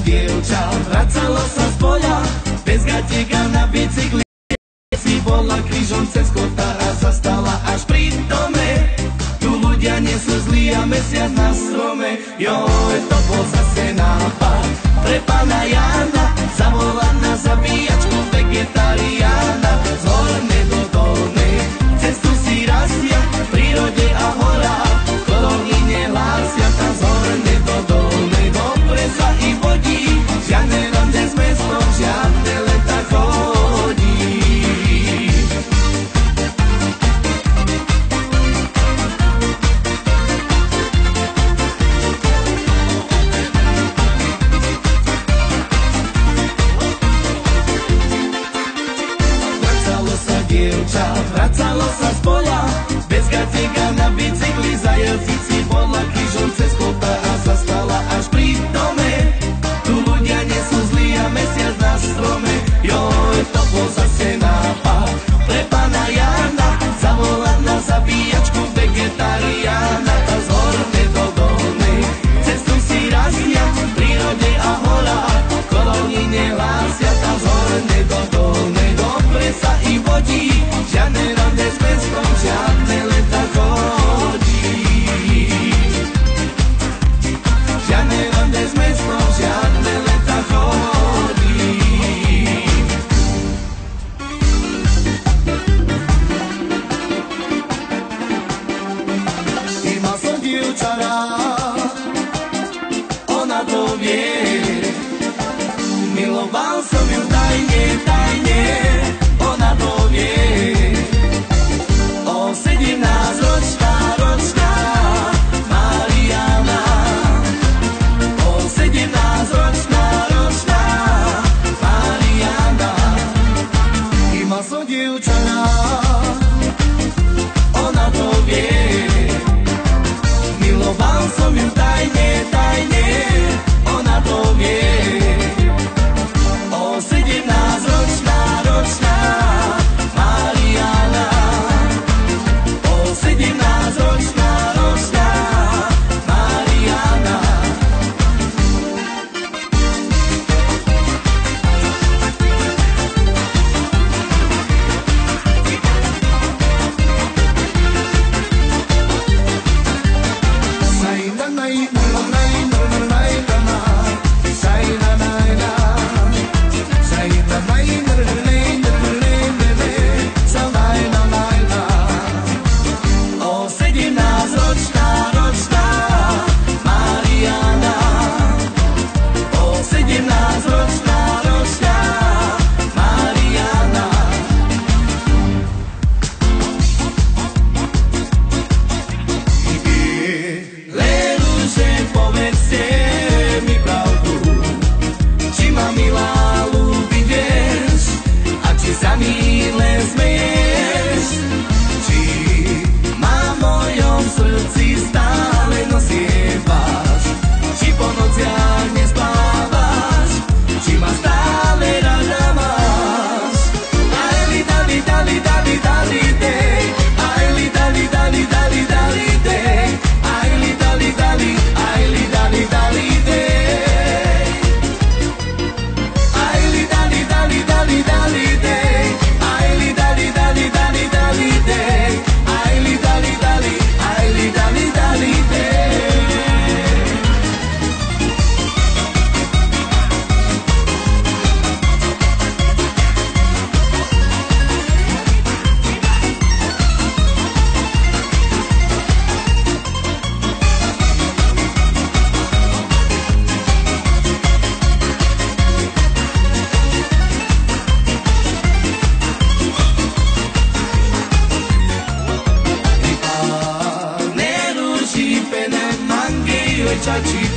dievča, vracalo sa z poľa, bez gatieka na bicykli. Si bola krížom cez kota a zastala až pri dome. Tu ľudia nie sú zlí a mesiac na strome. Joj, to bol zase nápad pre pána Jána, zavolať na zabíjačku vegetariána. Z hornej do dolnej cestu si razia, v prírode a horách kolóni nehlásia. Tam z hornej do dolnej dobre sa i vodí, žiadne ronde s mestom, žiadne leta chodí. Vracalo sa z poľa, bez gatieka na bicykli, za jazyci bola krížom cez kota a zastala až pri dome. Tu ľudia nie sú zlí a mesiac na strome. Joj, to bol zase nápad pre pána Jána, zavolať na zabíjačku vegetariána. Tá z hornej do dolnej cestu si razia, v prírode a horách kolóni nehlásia. Tá z hornej do dolnej dobre sa i vodí, žiadne ronde s mestom, žiadne leta chodí. Žiadne ronde s mestom, žiadne leta chodí. I mal som dievča rád, ona to vie. Miloval som ju tajne, tajne, ona to vie. 17-ročná Mariana, 17-ročná Mariana. I mal som dievča rád, ona to vie. Miloval som ju tajne, tajne, ona to vie. 17-ročná Mariana, 17-ročná Mariana. Chachi